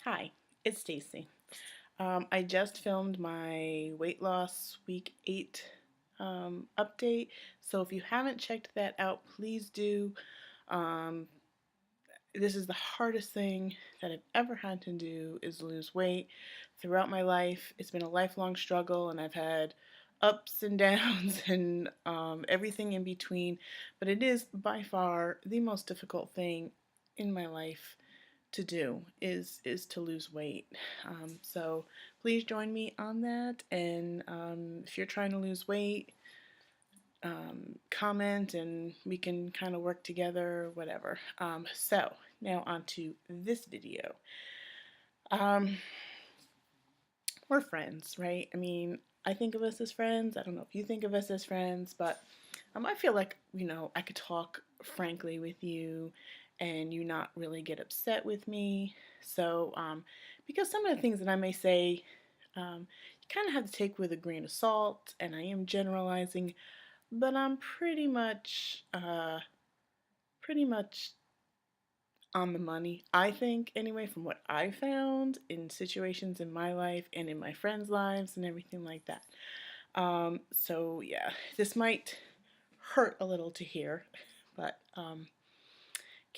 Hi, it's Stacy. I just filmed my weight loss week 8 update, so if you haven't checked that out, please do. Um, this is the hardest thing that I've ever had to do is lose weight. Throughout my life, it's been a lifelong struggle, and I've had ups and downs and everything in between, but it is by far the most difficult thing in my life to do is to lose weight. So please join me on that. And if you're trying to lose weight, comment and we can kind of work together, whatever. So now on to this video. Um, we're friends, right? I mean, I think of us as friends. I don't know if you think of us as friends, but I feel like, I could talk frankly with you and you not really get upset with me. So, because some of the things that I may say, you kind of have to take with a grain of salt, and I am generalizing, but I'm pretty much on the money, I think, anyway, from what I found in situations in my life and in my friends' lives and everything like that. So yeah, this might hurt a little to hear, but in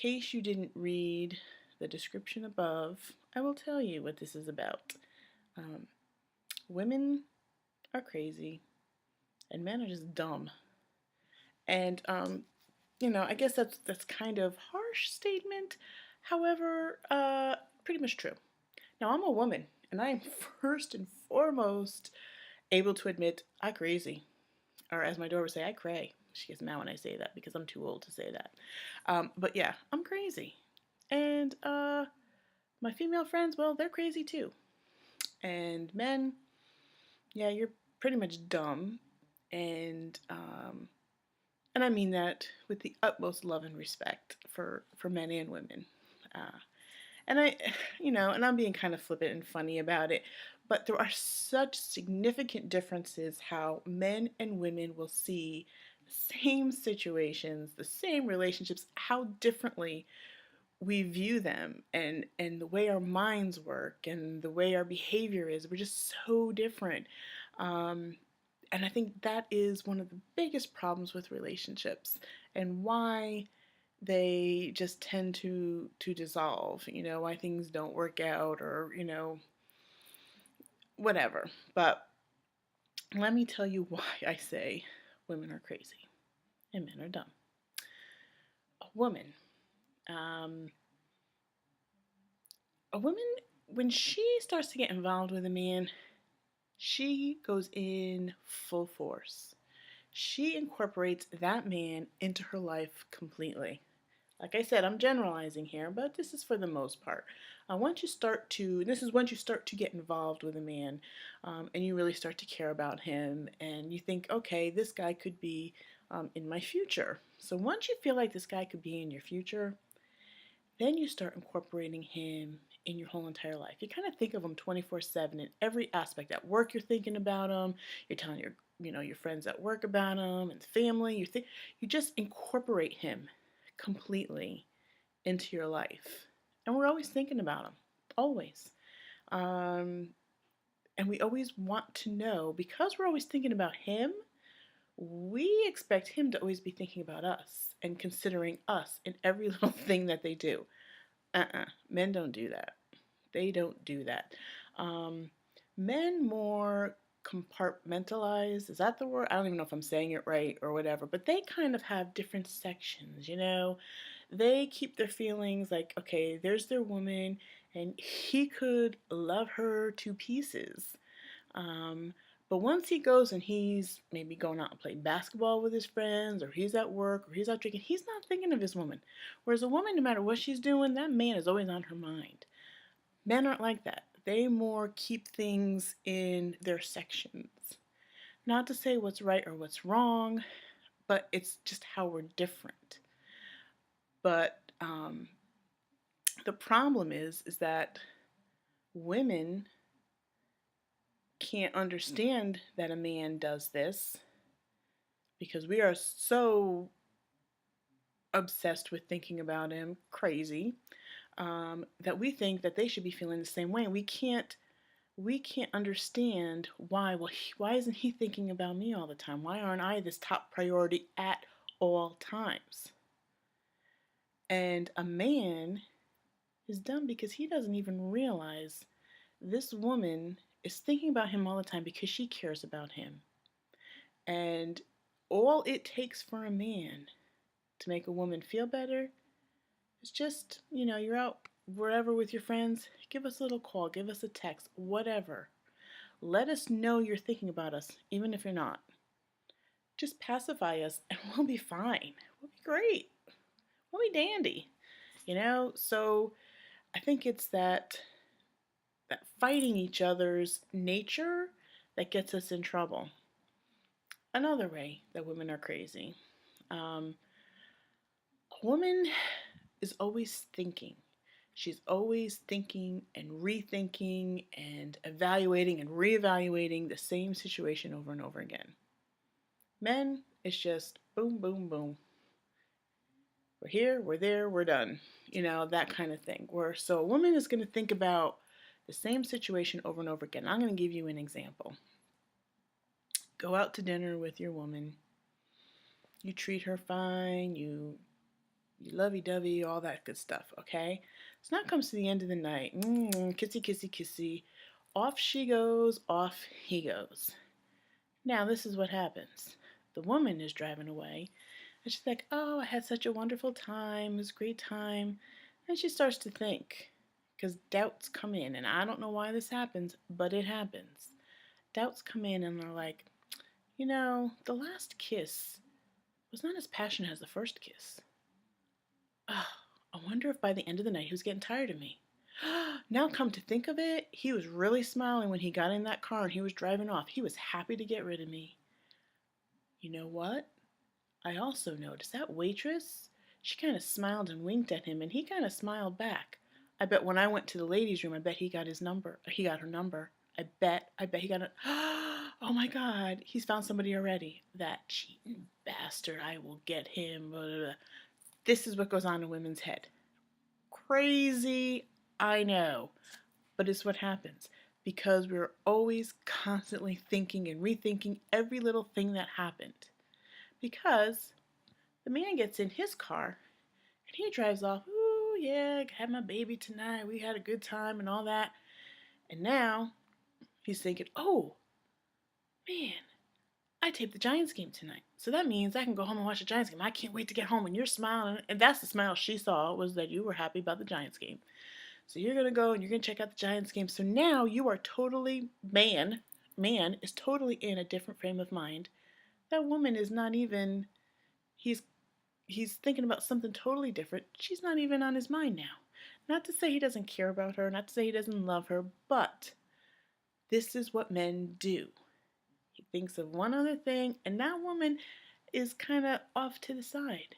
case you didn't read the description above, I will tell you what this is about. Um, Women are crazy and men are just dumb. And I guess that's kind of harsh statement. However, pretty much true. Now I'm a woman, and I am first and foremost able to admit I crazy, or as my daughter would say, I cray. She gets mad when I say that because I'm too old to say that. But yeah, I'm crazy, and my female friends, well, they're crazy too. And men, yeah, you're pretty much dumb, and and I mean that with the utmost love and respect for men and women. Uh, and I, and I'm being kind of flippant and funny about it, but there are such significant differences how men and women will see the same situations, the same relationships, how differently we view them, and the way our minds work and the way our behavior is. We're just so different. Um, and I think that is one of the biggest problems with relationships and why they just tend to dissolve, why things don't work out or, whatever. But let me tell you why I say women are crazy and men are dumb. A woman, um, a woman, when she starts to get involved with a man, she goes in full force. She incorporates that man into her life completely. Like I said, I'm generalizing here, but this is for the most part. This is once you start to get involved with a man, and you really start to care about him, and you think, okay, this guy could be in my future. So once you feel like this guy could be in your future, then you start incorporating him in your whole entire life. You kind of think of him 24/7 in every aspect. At work, you're thinking about him. You're telling your friends at work about him, and family. You just incorporate him completely into your life. And we're always thinking about him, always. Um, and we always want to know, because we're always thinking about him, we expect him to always be thinking about us and considering us in every little thing that they do. Men don't do that. They don't do that. Um, Men more compartmentalize. Is that the word? I don't even know if I'm saying it right or whatever, but they kind of have different sections. They keep their feelings like, okay, there's their woman, and he could love her to pieces. Um, but once he goes and he's maybe going out and playing basketball with his friends, or he's at work, or he's out drinking, he's not thinking of his woman. Whereas a woman, no matter what she's doing, that man is always on her mind. Men aren't like that. They more keep things in their sections. Not to say what's right or what's wrong, but it's just how we're different. But the problem is that women can't understand that a man does this because we are so obsessed with thinking about him, crazy. that we think that they should be feeling the same way. We can't understand why. Well, why isn't he thinking about me all the time? Why aren't I this top priority at all times? And a man is dumb because he doesn't even realize this woman is thinking about him all the time because she cares about him. And all it takes for a man to make a woman feel better is just, you're out wherever with your friends, give us a little call, give us a text, whatever. Let us know you're thinking about us, even if you're not. Just pacify us and we'll be fine. We'll be great. We'll be dandy. So I think it's that fighting each other's nature that gets us in trouble. Another way that women are crazy. A woman is always thinking. She's always thinking and rethinking and evaluating and reevaluating the same situation over and over again. Men, it's just boom, boom, boom. We're here, we're there, we're done. That kind of thing. So a woman is going to think about the same situation over and over again. I'm going to give you an example. Go out to dinner with your woman. You treat her fine. You lovey-dovey, all that good stuff, okay? So now it comes to the end of the night. Kissy, kissy, kissy. Off she goes, off he goes. Now this is what happens. The woman is driving away, and she's like, oh, I had such a wonderful time. It was a great time. And she starts to think, because doubts come in, and I don't know why this happens, but it happens. Doubts come in, and they're like, the last kiss was not as passionate as the first kiss. Oh, I wonder if by the end of the night he was getting tired of me. Now come to think of it, he was really smiling when he got in that car and he was driving off. He was happy to get rid of me. You know what? I also noticed that waitress, she kind of smiled and winked at him and he kind of smiled back. I bet when I went to the ladies' room, I bet he got his number. He got her number. I bet he got it. Oh my God, he's found somebody already. That cheating bastard, I will get him. Blah, blah, blah. This is what goes on in women's head. Crazy, I know, but it's what happens because we're always constantly thinking and rethinking every little thing that happened. Because the man gets in his car and he drives off. Ooh, yeah, I had my baby tonight. We had a good time and all that. And now he's thinking, oh, man, I taped the Giants game tonight. So that means I can go home and watch the Giants game. I can't wait to get home. And you're smiling. And that's the smile she saw, was that you were happy about the Giants game. So you're going to go and you're going to check out the Giants game. So now you are totally, man is totally in a different frame of mind. That woman is not even, he's thinking about something totally different. She's not even on his mind now. Not to say he doesn't care about her, not to say he doesn't love her, but this is what men do. He thinks of one other thing, and that woman is kind of off to the side.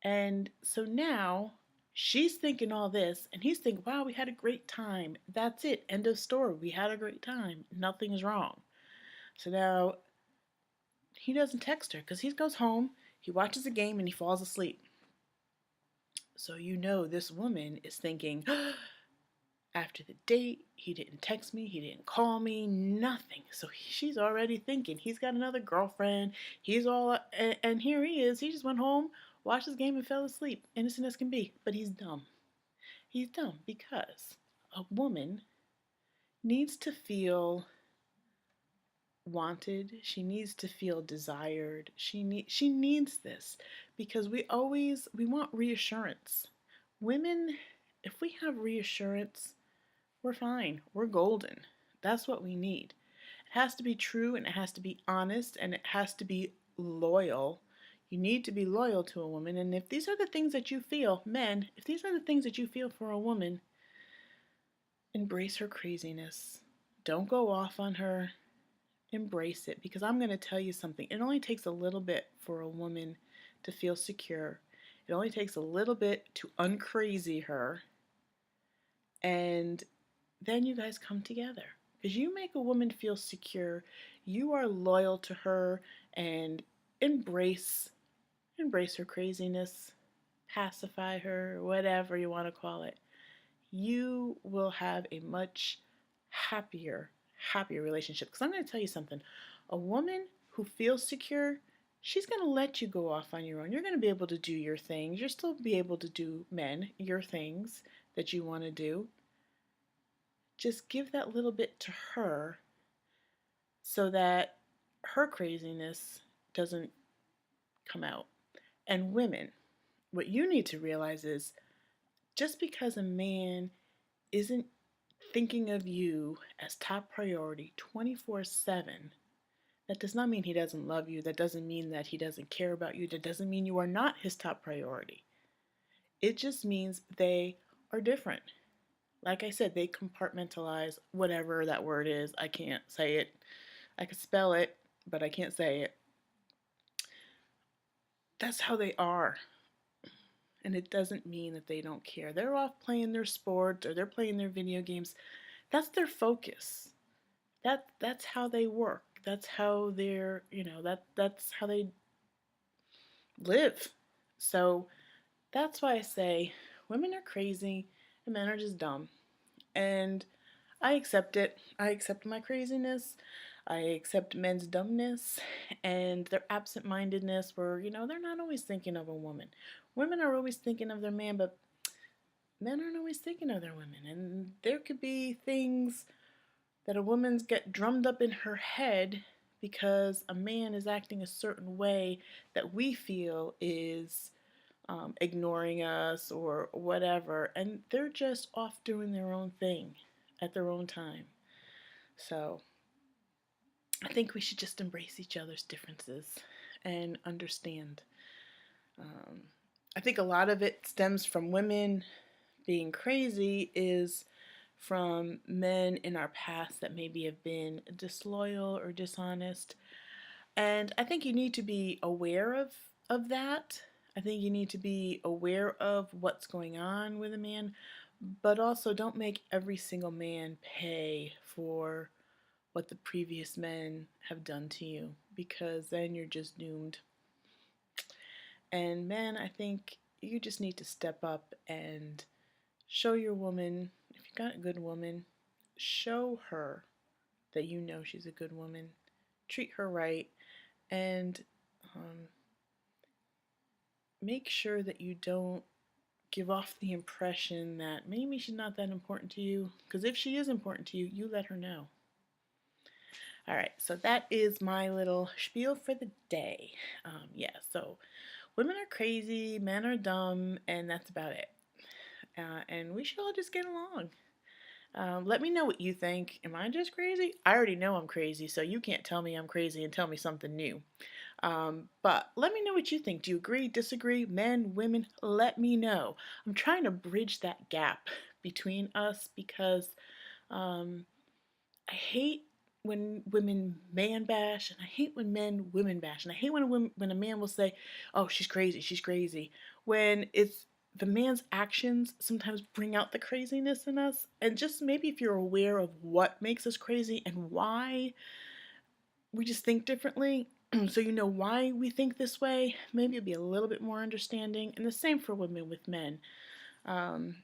And so now she's thinking all this, and he's thinking, wow, we had a great time. That's it. End of story. We had a great time. Nothing's wrong. So now he doesn't text her because he goes home, he watches a game, and he falls asleep. So this woman is thinking, after the date, he didn't text me, he didn't call me, nothing. So she's already thinking he's got another girlfriend. And here he is. He just went home, watched his game, and fell asleep. Innocent as can be, but he's dumb. He's dumb because a woman needs to feel wanted. She needs to feel desired. She needs this because we want reassurance. Women, if we have reassurance, we're fine. We're golden. That's what we need. It has to be true and it has to be honest and it has to be loyal. You need to be loyal to a woman. And if these are the things that you feel, men, if these are the things that you feel for a woman, embrace her craziness. Don't go off on her. Embrace it, because I'm going to tell you something. It only takes a little bit for a woman to feel secure. It only takes a little bit to uncrazy her. And then you guys come together. Because you make a woman feel secure, you are loyal to her, and embrace her craziness. pacify her, whatever you want to call it, you will have a much happier, happier relationship. Because I'm going to tell you something. A woman who feels secure, she's going to let you go off on your own. You're going to be able to do your things. You'll still be able to do, men, your things that you want to do. Just give that little bit to her so that her craziness doesn't come out. And women, what you need to realize is just because a man isn't thinking of you as top priority 24/7, that does not mean he doesn't love you. That doesn't mean that he doesn't care about you. That doesn't mean you are not his top priority. It just means they are different. Like I said, they compartmentalize whatever that word is. I can't say it. I can spell it, but I can't say it. That's how they are. And it doesn't mean that they don't care. They're off playing their sports or they're playing their video games. That's their focus. That's how they work. That's how they're, that's how they live. So that's why I say women are crazy and men are just dumb. And I accept it. I accept my craziness. I accept men's dumbness and their absent-mindedness where, they're not always thinking of a woman. Women are always thinking of their man, but men aren't always thinking of their women. And there could be things that a woman's get drummed up in her head because a man is acting a certain way that we feel is ignoring us or whatever, and they're just off doing their own thing at their own time. So I think we should just embrace each other's differences and understand. Um, I think a lot of it stems from women being crazy is from men in our past that maybe have been disloyal or dishonest. And I think you need to be aware of that. I think you need to be aware of what's going on with a man, but also don't make every single man pay for what the previous men have done to you, because then you're just doomed. And men, I think you just need to step up and show your woman, if you got a good woman, show her that you know she's a good woman. Treat her right and make sure that you don't give off the impression that maybe she's not that important to you. Because if she is important to you, you let her know. All right, so that is my little spiel for the day. Yeah, so women are crazy, men are dumb, and that's about it. And we should all just get along. Let me know what you think. Am I just crazy? I already know I'm crazy, so you can't tell me I'm crazy and tell me something new. But let me know what you think. Do you agree, disagree? Men, women, let me know. I'm trying to bridge that gap between us because I hate when women man bash, and I hate when men women bash, and I hate when a man will say, "Oh, she's crazy," when it's the man's actions sometimes bring out the craziness in us. And just maybe if you're aware of what makes us crazy and why we just think differently, so you know why we think this way, maybe it'll be a little bit more understanding. And the same for women with men. Um,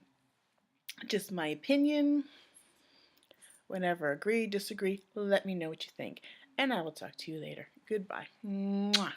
just my opinion. Whenever agree, disagree, let me know what you think. And I will talk to you later. Goodbye. Mwah.